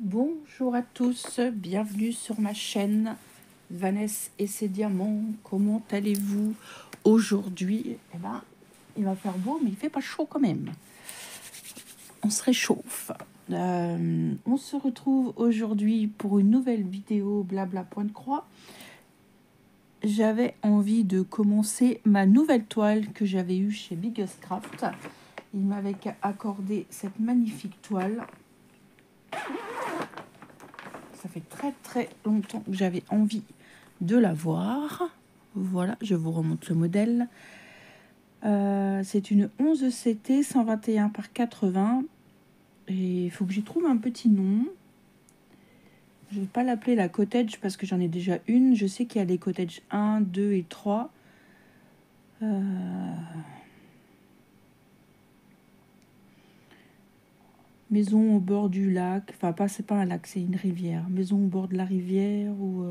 Bonjour à tous, bienvenue sur ma chaîne Vanessa et ses diamants. Comment allez-vous aujourd'hui? Eh ben, il va faire beau, mais il fait pas chaud quand même. On se réchauffe. On se retrouve aujourd'hui pour une nouvelle vidéo blabla point de croix. J'avais envie de commencer ma nouvelle toile que j'avais eue chez Biggest Craft. Il m'avait accordé cette magnifique toile. Ça fait très longtemps que j'avais envie de la voir. Voilà, je vous remonte le modèle. C'est une 11 CT 121 par 80. Et il faut que j'y trouve un petit nom. Je ne vais pas l'appeler la cottage parce que j'en ai déjà une. Je sais qu'il y a les cottages 1, 2 et 3. Maison au bord du lac. Enfin, pas, c'est pas un lac, c'est une rivière. Maison au bord de la rivière ou...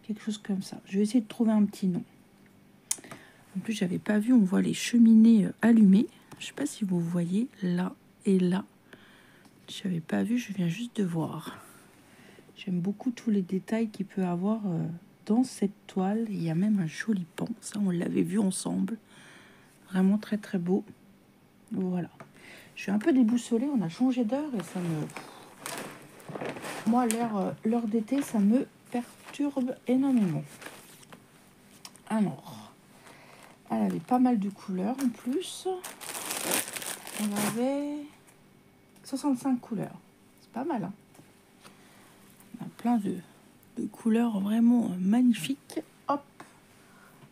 quelque chose comme ça. Je vais essayer de trouver un petit nom. En plus, j'avais pas vu, on voit les cheminées allumées. Je sais pas si vous voyez là et là. Je n'avais pas vu, je viens juste de voir. J'aime beaucoup tous les détails qu'il peut avoir dans cette toile. Il y a même un joli pan, ça on l'avait vu ensemble. Vraiment très beau. Voilà. Je suis un peu déboussolée, on a changé d'heure et ça me... Moi, l'heure d'été, ça me perturbe énormément. Alors, elle avait pas mal de couleurs en plus. On avait 65 couleurs. C'est pas mal, hein. On a plein de couleurs vraiment magnifiques. Hop,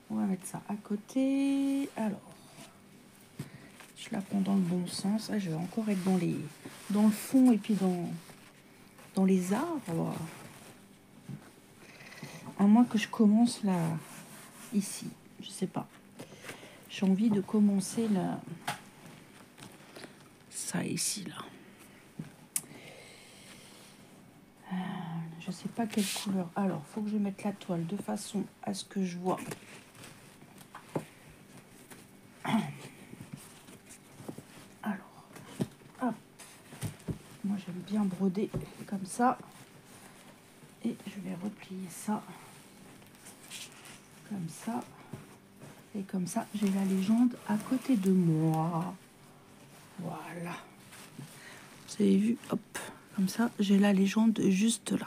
on va mettre ça à côté. Alors, je la prends dans le bon sens. Ah, je vais encore être dans le fond et puis dans les arbres. À moins que je commence là, ici. Je sais pas. J'ai envie de commencer là, ça ici là. Je sais pas quelle couleur. Alors, faut que je mette la toile de façon à ce que je vois. Alors, hop. Moi, j'aime bien broder comme ça. Et je vais replier ça. Comme ça. Et comme ça, j'ai la légende à côté de moi. Voilà. Vous avez vu, hop. Comme ça, j'ai la légende juste là.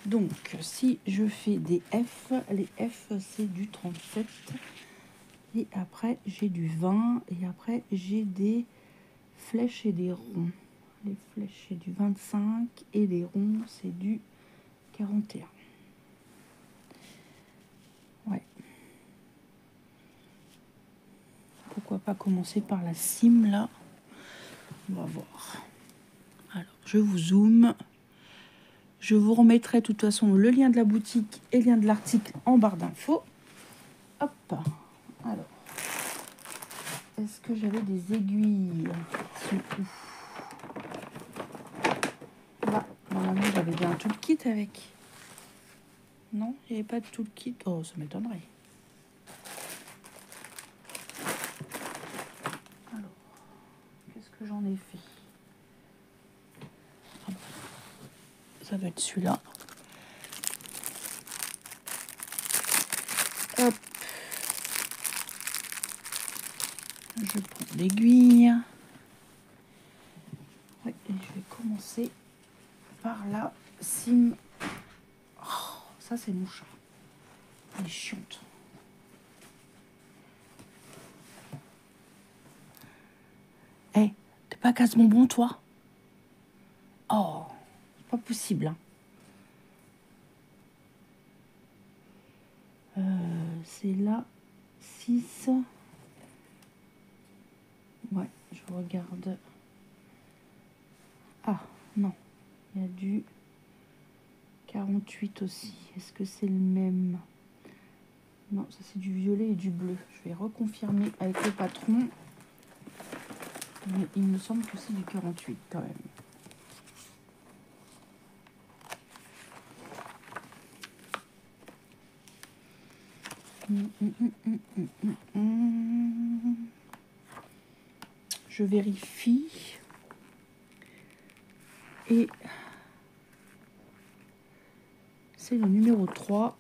Donc, si je fais des F, les F, c'est du 37. Et après, j'ai du 20. Et après, j'ai des flèches et des ronds. Les flèches, c'est du 25. Et les ronds, c'est du 41. Ouais. Pourquoi pas commencer par la cime, là. On va voir. Alors, je vous zoome. Je vous remettrai de toute façon le lien de la boutique et le lien de l'article en barre d'infos. Hop. Alors, est-ce que j'avais des aiguilles? Là, normalement, j'avais bien tout le kit avec. Non, il n'y avait pas de tout le kit. Oh, ça m'étonnerait. Alors, qu'est-ce que j'en ai fait? Ça va être celui-là. Hop. Je prends l'aiguille. Ouais, et je vais commencer par la cime. Oh, ça, c'est mouche. Elle est chiante. Hé, hey, t'es pas casse bonbon, toi? Oh, c'est pas possible, hein. C'est là 6. Ouais, je regarde. Ah, non. Il y a du 48 aussi. Est-ce que c'est le même? Non, ça c'est du violet et du bleu. Je vais reconfirmer avec le patron. Mais il me semble que c'est du 48 quand même. je vérifie. Et c'est le numéro 3.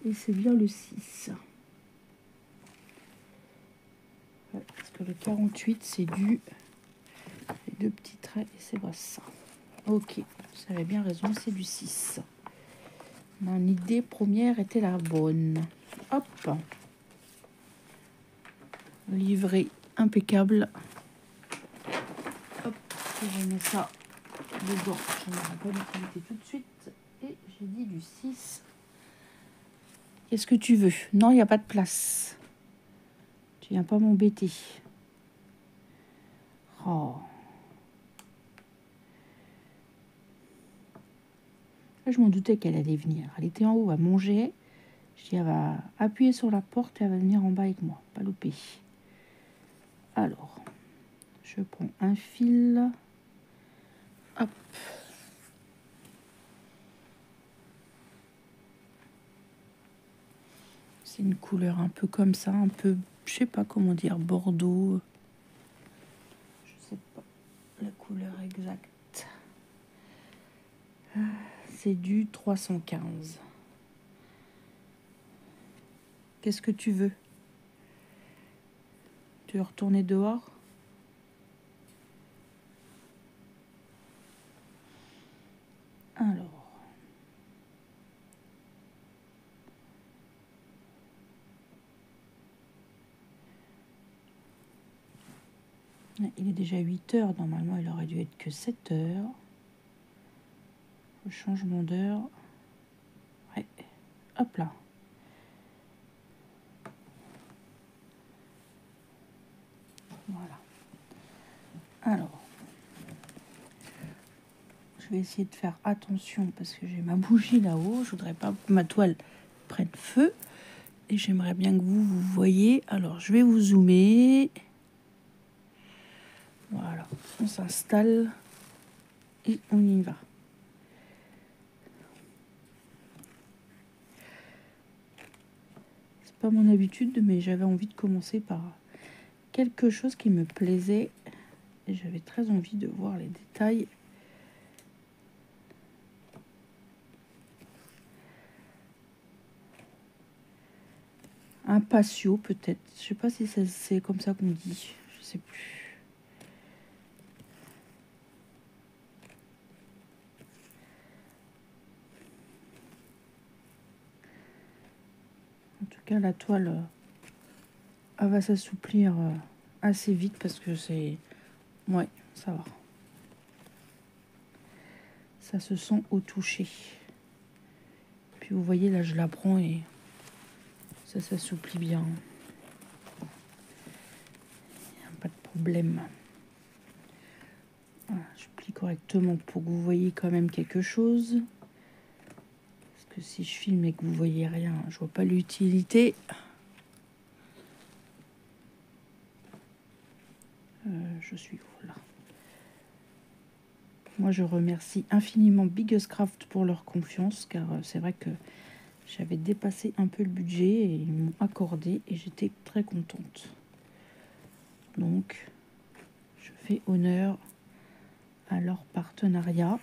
Et c'est bien le 6. Ouais, parce que le 48, c'est du... Les deux petits traits et c'est pas ça. Ok, vous avez bien raison, c'est du 6. Mon idée première était la bonne. Hop. Livré impeccable. Hop, et je mets ça dedans. Je ne vais pas l'utilité tout de suite. Et j'ai dit du 6. Qu'est-ce que tu veux? Non, il n'y a pas de place. Tu viens pas m'embêter. Oh. Là, je m'en doutais qu'elle allait venir. Elle était en haut à manger. Je dis, elle va appuyer sur la porte et elle va venir en bas avec moi. Pas louper. Alors, je prends un fil. Hop. C'est une couleur un peu comme ça, un peu, je sais pas comment dire, bordeaux. Je sais pas la couleur exacte. C'est du 315. Qu'est-ce que tu veux? Tu veux retourner dehors? Alors. Il est déjà 8 heures. Normalement, il aurait dû être que 7 heures. Le changement d'heure. Ouais. Hop là. Voilà. Alors. Je vais essayer de faire attention parce que j'ai ma bougie là-haut. Je voudrais pas que ma toile prenne feu. Et j'aimerais bien que vous voyez. Alors, je vais vous zoomer. Voilà. On s'installe. Et on y va. C'est pas mon habitude, mais j'avais envie de commencer par quelque chose qui me plaisait. Et j'avais très envie de voir les détails. Un patio peut-être. Je sais pas si c'est comme ça qu'on dit. Je sais plus. En tout cas, la toile, elle va s'assouplir assez vite parce que c'est... Ouais, ça va. Ça se sent au toucher. Puis vous voyez, là, je la prends et ça s'assouplit bien. Il n'y a pas de problème. Voilà, je plie correctement pour que vous voyez quand même quelque chose. Parce que si je filme et que vous voyez rien, je vois pas l'utilité. Je suis où là? Moi, je remercie infiniment Biggest Craft pour leur confiance, car c'est vrai que j'avais dépassé un peu le budget et ils m'ont accordé et j'étais très contente. Donc, je fais honneur à leur partenariat.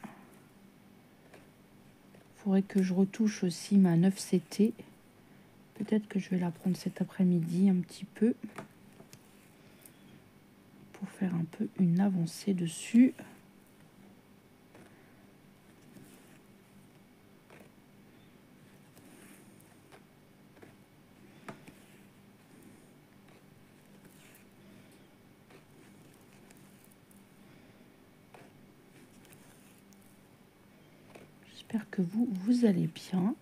Il faudrait que je retouche aussi ma 9CT. Peut-être que je vais la prendre cet après-midi un petit peu pour faire un peu une avancée dessus. J'espère que vous allez bien.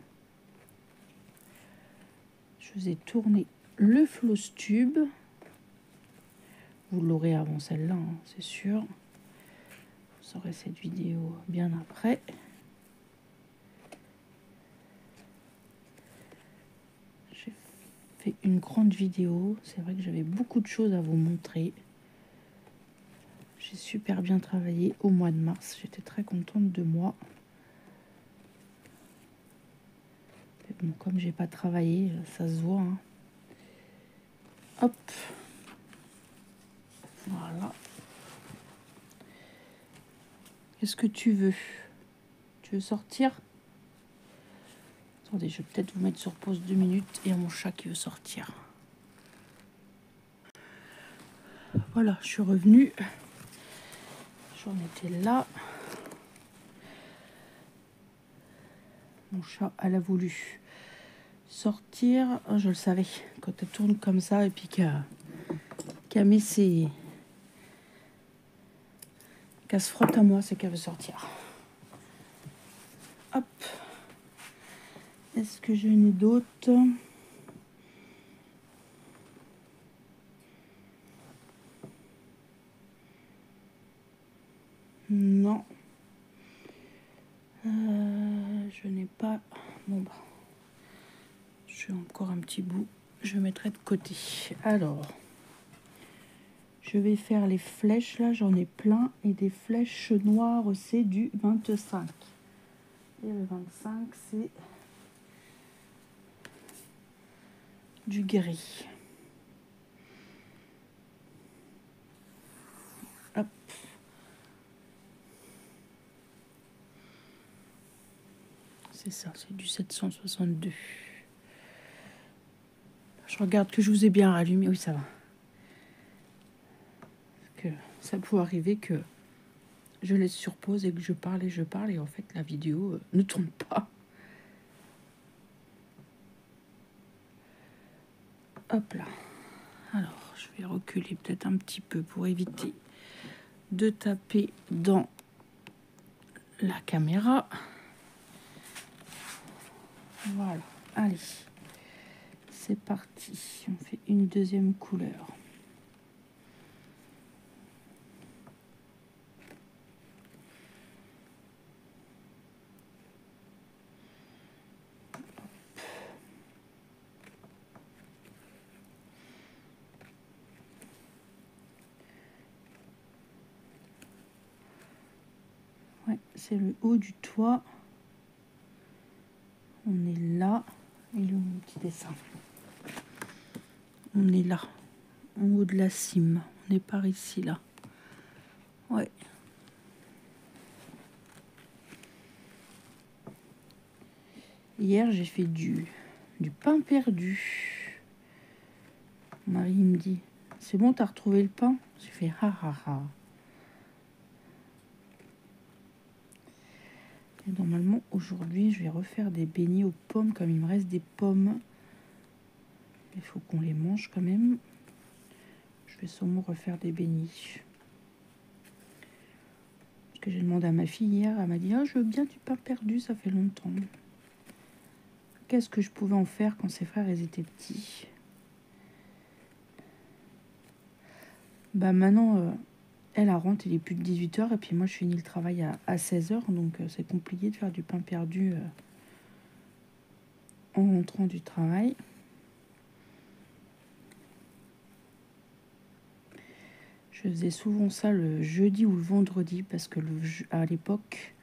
Je vous ai tourné le floss tube. Vous l'aurez avant celle-là, hein, c'est sûr. Vous aurez cette vidéo bien après. J'ai fait une grande vidéo. C'est vrai que j'avais beaucoup de choses à vous montrer. J'ai super bien travaillé au mois de mars. J'étais très contente de moi. Mais bon, comme j'ai pas travaillé, ça se voit. Hein. Hop. Voilà. Qu'est-ce que tu veux? Tu veux sortir? Attendez, je vais peut-être vous mettre sur pause 2 minutes. Il y a mon chat qui veut sortir. Voilà, je suis revenue. J'en étais là. Mon chat, elle a voulu sortir. Oh, je le savais. Quand elle tourne comme ça et puis qu'elle met ses... qu'elle se frotte à moi, c'est qu'elle veut sortir. Hop. Est-ce que j'en ai d'autres? Non. Je n'ai pas... Bon, bah. J'ai encore un petit bout. Je mettrai de côté. Alors, je vais faire les flèches. Là, j'en ai plein. Et des flèches noires, c'est du 25. Et le 25, c'est du gris. Hop. C'est ça, c'est du 762. Je regarde que je vous ai bien rallumé. Oui, ça va. Que ça peut arriver que je laisse sur pause et que je parle et en fait la vidéo ne tourne pas. Hop là. Alors, je vais reculer peut-être un petit peu pour éviter de taper dans la caméra. Voilà, allez, c'est parti. On fait une deuxième couleur. Ouais, c'est le haut du toit. On est là. Et le petit dessin. On est là, en haut de la cime. On est par ici, là. Ouais. Hier, j'ai fait du pain perdu. Marie me dit, c'est bon, t'as retrouvé le pain? J'ai fait ha ha ha. Et normalement, aujourd'hui, je vais refaire des beignets aux pommes, comme il me reste des pommes. Il faut qu'on les mange quand même. Je vais sûrement refaire des beignets. Parce que j'ai demandé à ma fille hier, elle m'a dit, oh, je veux bien du pain perdu, ça fait longtemps. Qu'est-ce que je pouvais en faire quand ses frères ils étaient petits? Bah maintenant, elle rentre, il est plus de 18h, et puis moi je finis le travail à 16h, donc c'est compliqué de faire du pain perdu en rentrant du travail. Je faisais souvent ça le jeudi ou le vendredi, parce que à l'époque,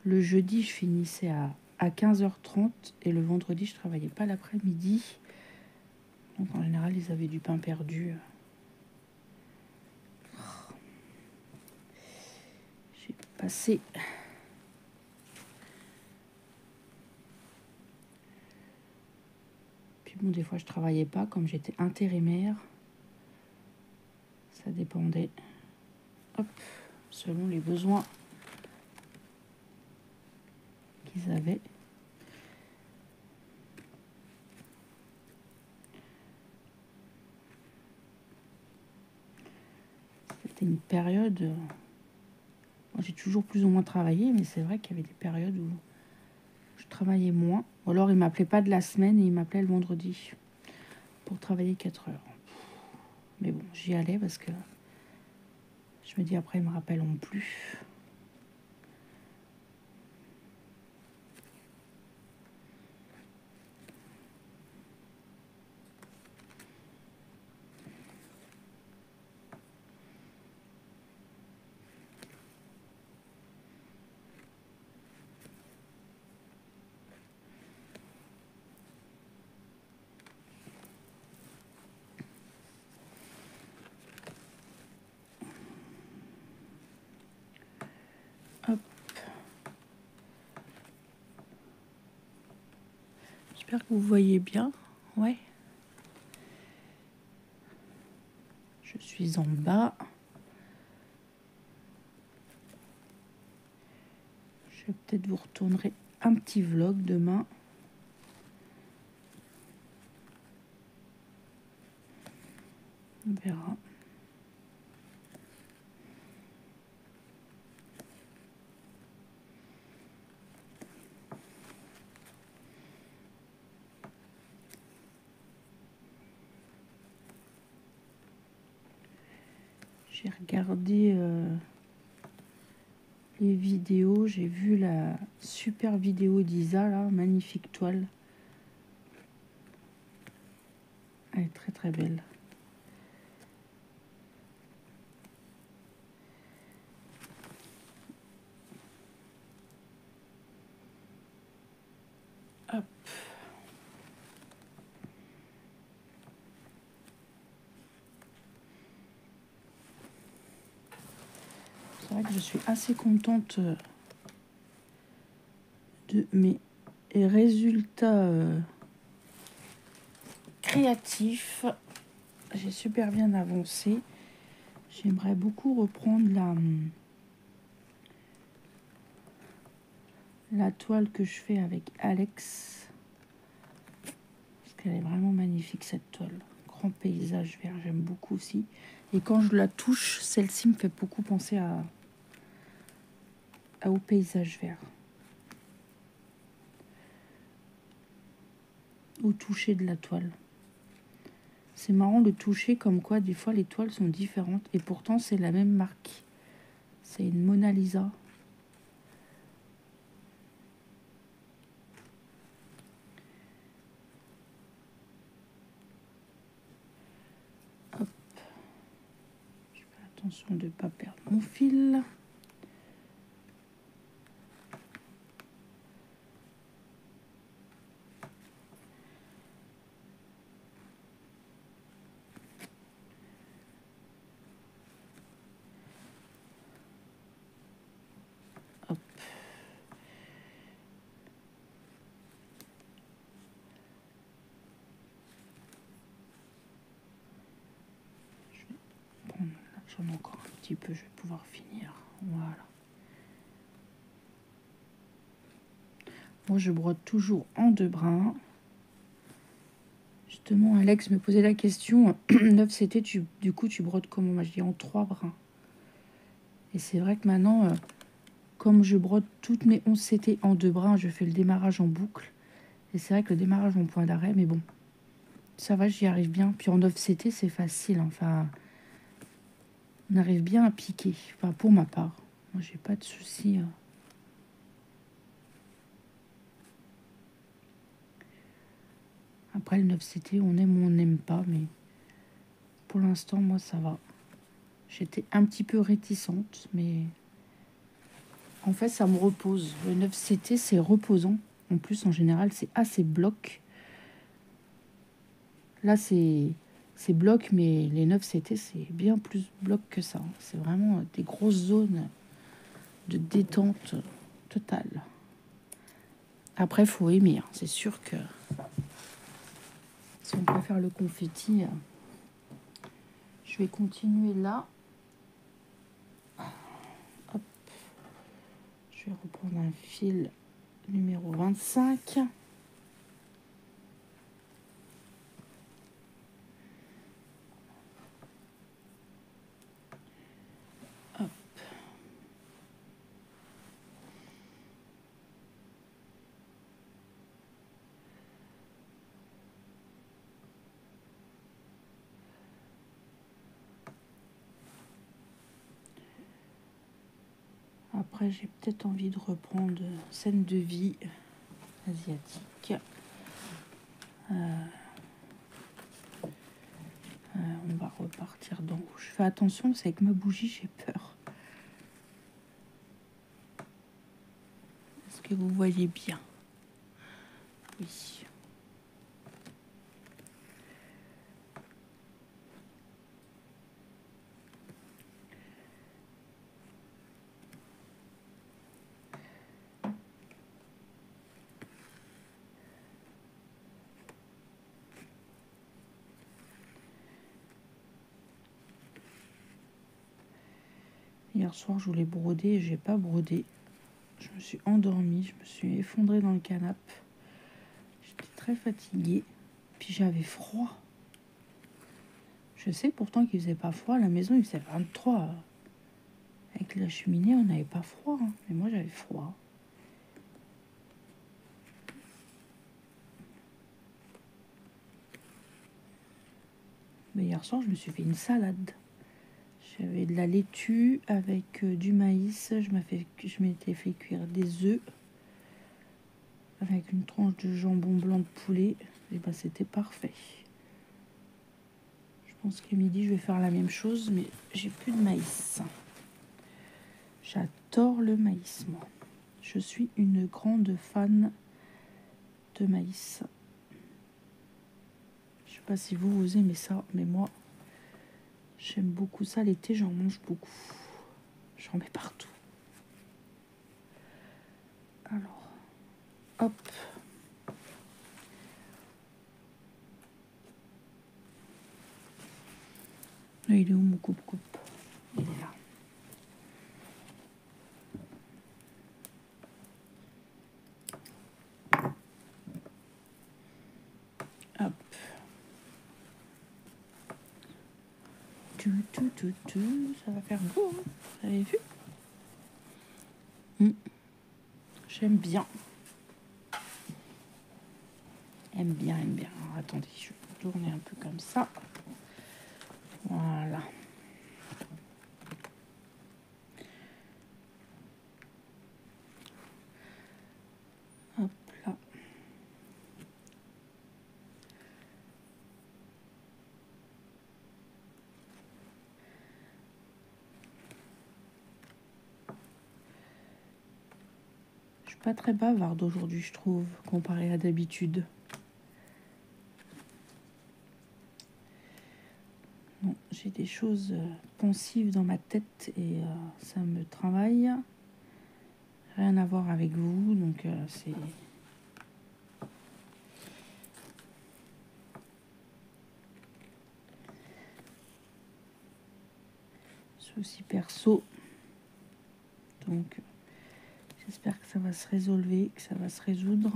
le jeudi je finissais à 15h30, et le vendredi je travaillais pas l'après-midi. Donc en général ils avaient du pain perdu. J'ai passé... Bon, des fois, je travaillais pas, comme j'étais intérimaire. Ça dépendait. Hop, selon les besoins qu'ils avaient. C'était une période... Moi, j'ai toujours plus ou moins travaillé, mais c'est vrai qu'il y avait des périodes où je travaillais moins. Ou alors, il ne m'appelait pas de la semaine et il m'appelait le vendredi pour travailler 4 heures. Mais bon, j'y allais parce que je me dis après, ils me rappelleront plus. J'espère que vous voyez bien. Ouais. Je suis en bas. Je vais peut-être vous retournerai un petit vlog demain. On verra. J'ai regardé les vidéos. J'ai vu la super vidéo d'Isa, là. Magnifique toile. Elle est très très belle. Hop. C'est vrai que je suis assez contente de mes résultats créatifs. J'ai super bien avancé. J'aimerais beaucoup reprendre la toile que je fais avec Alex. Parce qu'elle est vraiment magnifique cette toile. Grand paysage vert, j'aime beaucoup aussi. Et quand je la touche, celle-ci me fait beaucoup penser au paysage vert. Au toucher de la toile. C'est marrant le toucher, comme quoi des fois les toiles sont différentes. Et pourtant c'est la même marque. C'est une Mona Lisa. Hop. Je fais attention de ne pas perdre mon fil. Hop. Je vais prendre, là, j'en ai encore un petit peu, je vais pouvoir finir. Voilà. Moi je brode toujours en 2 brins. Justement, Alex me posait la question, 9CT, du coup, tu brodes comment? Moi, je dis en 3 brins. Et c'est vrai que maintenant, comme je brode toutes mes 11CT en 2 brins, je fais le démarrage en boucle. Et c'est vrai que le démarrage en point d'arrêt, mais bon, ça va, j'y arrive bien. Puis en 9CT, c'est facile. Enfin, on arrive bien à piquer. Enfin, pour ma part. Moi, j'ai pas de soucis. Après, le 9CT, on aime ou on n'aime pas, mais pour l'instant, moi, ça va. J'étais un petit peu réticente, mais en fait, ça me repose. Le 9CT, c'est reposant. En plus, en général, c'est assez bloc. Là, c'est bloc, mais les 9CT, c'est bien plus bloc que ça. C'est vraiment des grosses zones de détente totale. Après, il faut aimer. C'est sûr que si on préfère le confetti, je vais continuer là. Hop. Je vais reprendre un fil numéro 25. Hop. Après, j'ai peut-être envie de reprendre scène de vie asiatique. On va repartir d'en haut. Je fais attention, c'est avec ma bougie, j'ai peur. Est-ce que vous voyez bien? Oui. Hier soir, je voulais broder et j'ai pas brodé. Je me suis endormie, je me suis effondrée dans le canapé. J'étais très fatiguée. Puis j'avais froid. Je sais pourtant qu'il faisait pas froid. À la maison, il faisait 23. Avec la cheminée, on n'avait pas froid. Hein. Mais moi, j'avais froid. Mais hier soir, je me suis fait une salade. J'avais de la laitue avec du maïs. Je m'étais fait cuire des œufs avec une tranche de jambon blanc de poulet. Et ben, c'était parfait. Je pense qu'à midi, je vais faire la même chose, mais j'ai plus de maïs. J'adore le maïs, moi. Je suis une grande fan de maïs. Je sais pas si vous aimez ça, mais moi, j'aime beaucoup ça. L'été, j'en mange beaucoup. J'en mets partout. Alors, hop. Il est où mon coupe-coupe? Il est là. Hop. Ça va faire beau, hein. Vous avez vu? J'aime bien. Aime bien. Alors, attendez, je vais tourner un peu comme ça. Voilà. Hop là. Je suis pas très bavarde aujourd'hui, je trouve, comparé à d'habitude. Non, j'ai des choses pensives dans ma tête et ça me travaille. Rien à voir avec vous, donc c'est souci perso. Donc j'espère que ça va se résolver, que ça va se résoudre.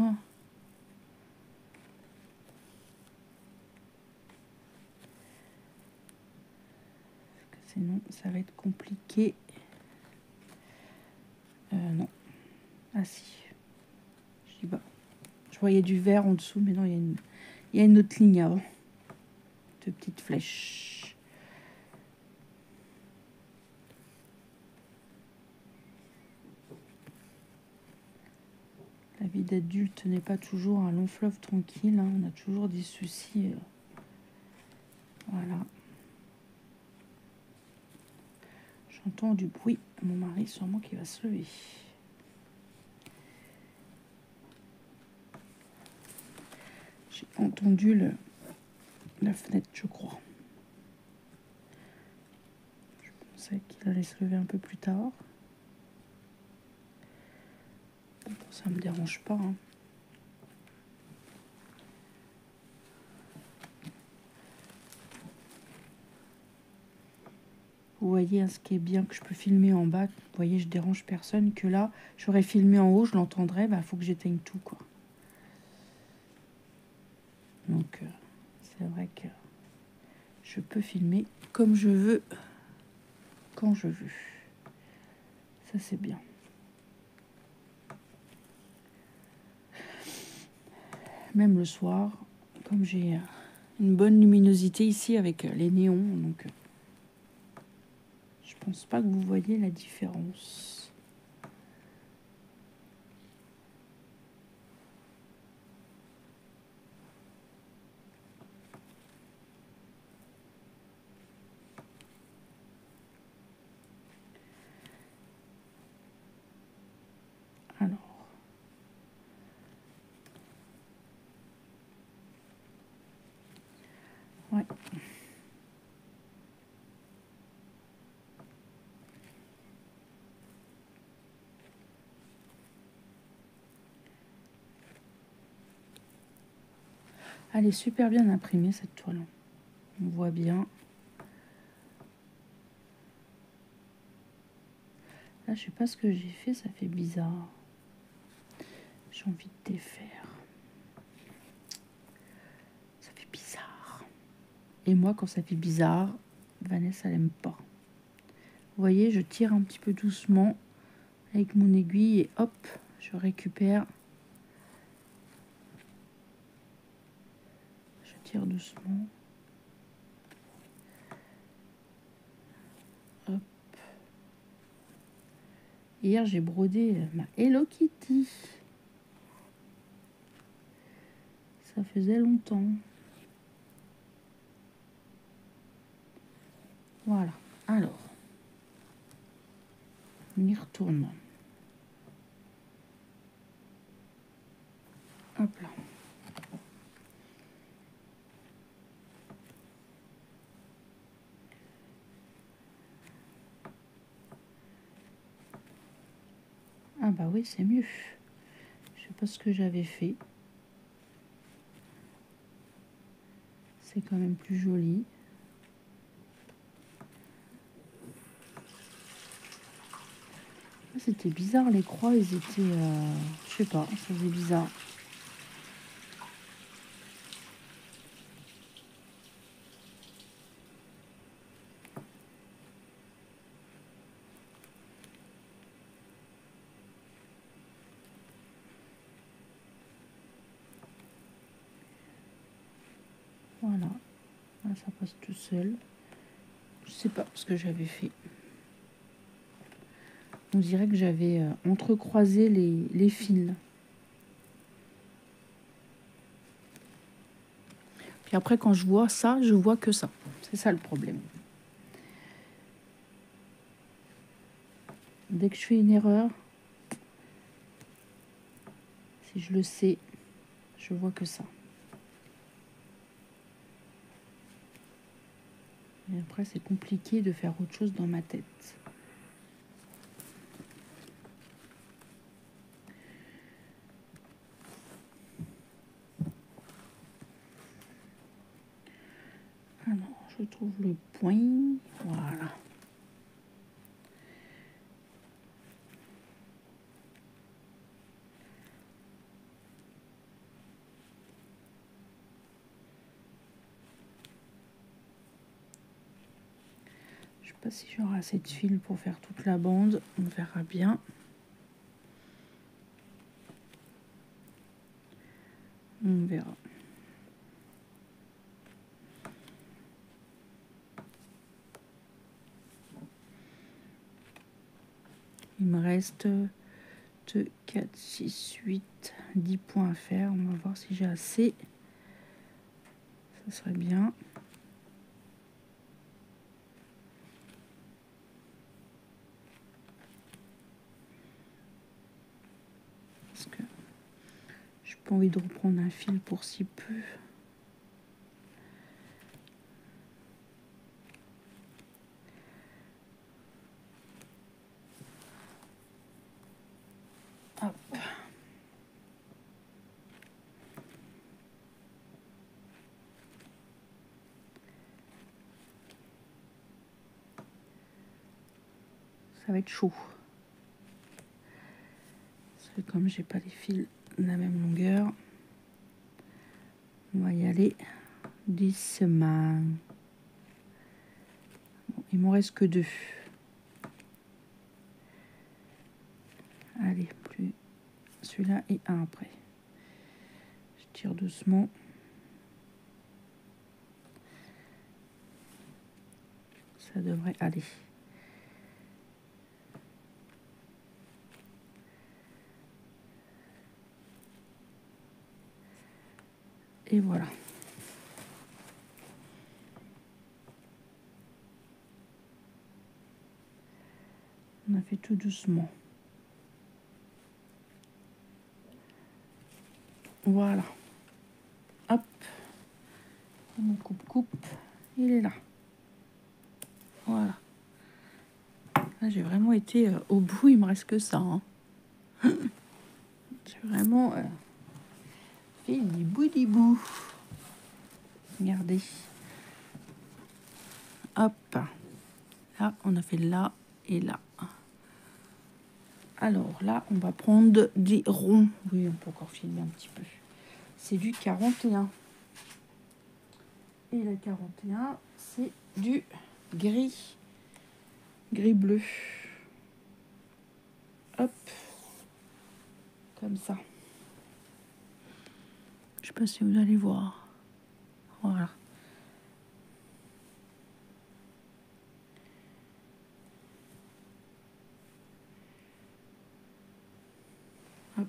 Parce que sinon ça va être compliqué. Non. Ah si. Je dis bah. Je voyais du vert en dessous, mais non, il y a une autre ligne avant. De petites flèches. La vie d'adulte n'est pas toujours un long fleuve tranquille. Hein. On a toujours des soucis. Voilà. J'entends du bruit. Mon mari, sûrement, qui va se lever. J'ai entendu la fenêtre, je crois. Je pensais qu'il allait se lever un peu plus tard. Bon, ça me dérange pas. Hein. Vous voyez, hein, ce qui est bien, que je peux filmer en bas. Vous voyez, je dérange personne. Que là, j'aurais filmé en haut, je l'entendrais. Bah, faut que j'éteigne tout, quoi. Donc, c'est vrai que je peux filmer comme je veux, quand je veux. Ça, c'est bien. Même le soir, comme j'ai une bonne luminosité ici avec les néons, donc je pense pas que vous voyez la différence. Alors, ouais. Elle est super bien imprimée, cette toile. On voit bien. Là, je sais pas ce que j'ai fait, ça fait bizarre. J'ai envie de défaire. Ça fait bizarre. Et moi, quand ça fait bizarre, Vanessa, elle aime pas. Vous voyez, je tire un petit peu doucement avec mon aiguille et hop, je récupère. Je tire doucement. Hop. Hier, j'ai brodé ma Hello Kitty. Ça faisait longtemps. Voilà. Alors, on y retourne. Hop là. Ah bah oui, c'est mieux. Je sais pas ce que j'avais fait. C'est quand même plus joli. C'était bizarre, les croix, ils étaient... je sais pas, ça faisait bizarre. Voilà. Là, ça passe tout seul. Je sais pas ce que j'avais fait. On dirait que j'avais entrecroisé les fils. Puis après, quand je vois ça, je vois que ça. C'est ça le problème. Dès que je fais une erreur, si je le sais, je vois que ça. Et après, c'est compliqué de faire autre chose dans ma tête. Alors, je trouve le point. Voilà. Je sais pas si j'aurai assez de fil pour faire toute la bande. On verra bien. On verra. Il me reste 2, 4, 6, 8, 10 points à faire. On va voir si j'ai assez. Ça serait bien. Parce que j'ai pas envie de reprendre un fil pour si peu. Hop. Ça va être chaud. Parce que comme j'ai pas les fils de la même longueur, on va y aller doucement. Bon, il m'en reste que 2. Allez, plus celui-là et un après. Je tire doucement. Ça devrait aller. Et voilà. On a fait tout doucement. Voilà. Hop. Mon coupe-coupe, il est là. Voilà. Là, j'ai vraiment été au bout, il me reste que ça. Hein. J'ai vraiment fait du bout. Regardez. Hop. Là, on a fait là et là. Alors là, on va prendre des ronds. Oui, on peut encore filmer un petit peu. C'est du 41. Et le 41, c'est du gris. Gris-bleu. Hop. Comme ça. Je sais pas si vous allez voir. Voilà. Hop.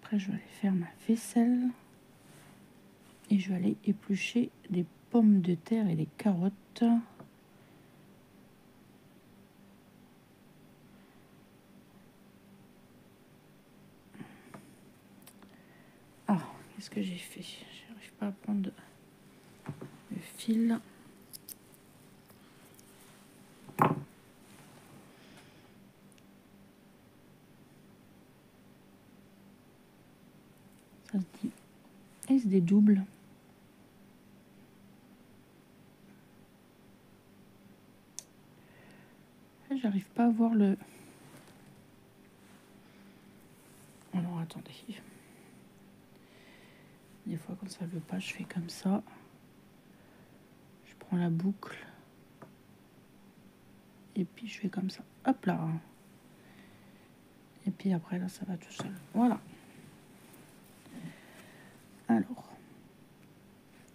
Après, je vais aller faire ma vaisselle. Et je vais aller éplucher des pommes de terre et des carottes. Ah, qu'est-ce que j'ai fait? J'arrive pas à prendre le fil. Ça se dit est-ce des doubles? J'arrive pas à voir le... Alors, attendez. Des fois, quand ça veut pas, je fais comme ça. Je prends la boucle. Et puis, je fais comme ça. Hop là. Et puis après, là, ça va tout seul. Voilà. Alors.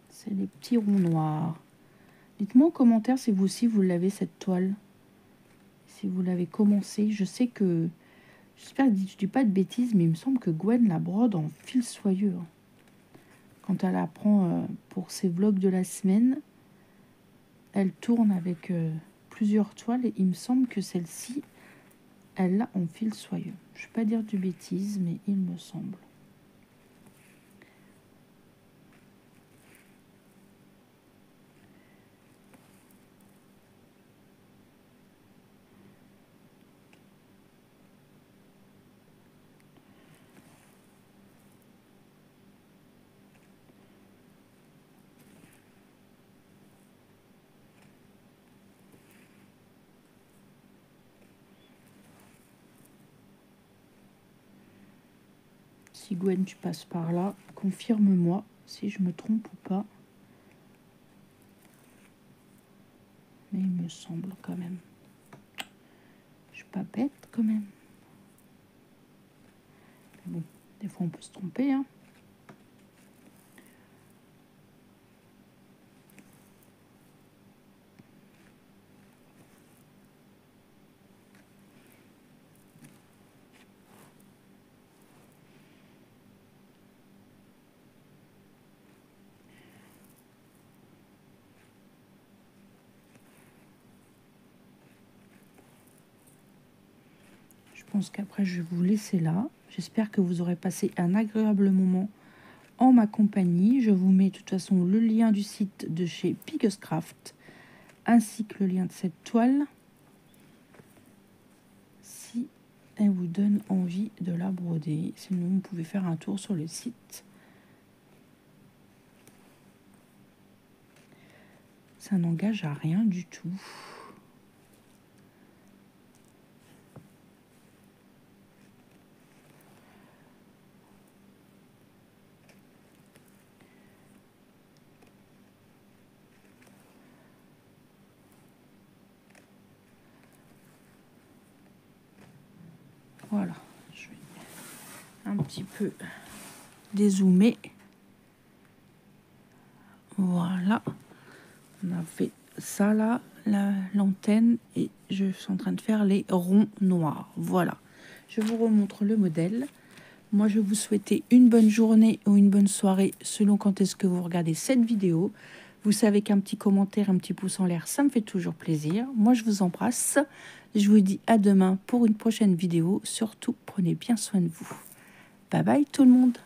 C'est les petits ronds noirs. Dites-moi en commentaire si vous aussi, vous l'avez, cette toile. Si vous l'avez commencé. Je sais que... J'espère que je dis pas de bêtises, mais il me semble que Gwen la brode en fil soyeux. Quand elle apprend pour ses vlogs de la semaine, elle tourne avec plusieurs toiles et il me semble que celle-ci, elle l'a en fil soyeux. Je ne vais pas dire de bêtises, mais il me semble. Si Gwen, tu passes par là, confirme-moi si je me trompe ou pas. Mais il me semble quand même. Je suis pas bête quand même. Mais bon, des fois on peut se tromper, hein. Je pense qu'après, je vais vous laisser là. J'espère que vous aurez passé un agréable moment en ma compagnie. Je vous mets de toute façon le lien du site de chez Picoscraft ainsi que le lien de cette toile si elle vous donne envie de la broder. Sinon, vous pouvez faire un tour sur le site. Ça n'engage à rien du tout. Voilà, je vais un petit peu dézoomer. Voilà, on a fait ça là, l'antenne, et je suis en train de faire les ronds noirs. Voilà, je vous remontre le modèle. Moi, je vais vous souhaiter une bonne journée ou une bonne soirée selon quand est-ce que vous regardez cette vidéo. Vous savez qu'un petit commentaire, un petit pouce en l'air, ça me fait toujours plaisir. Moi, je vous embrasse. Je vous dis à demain pour une prochaine vidéo. Surtout, prenez bien soin de vous. Bye bye tout le monde.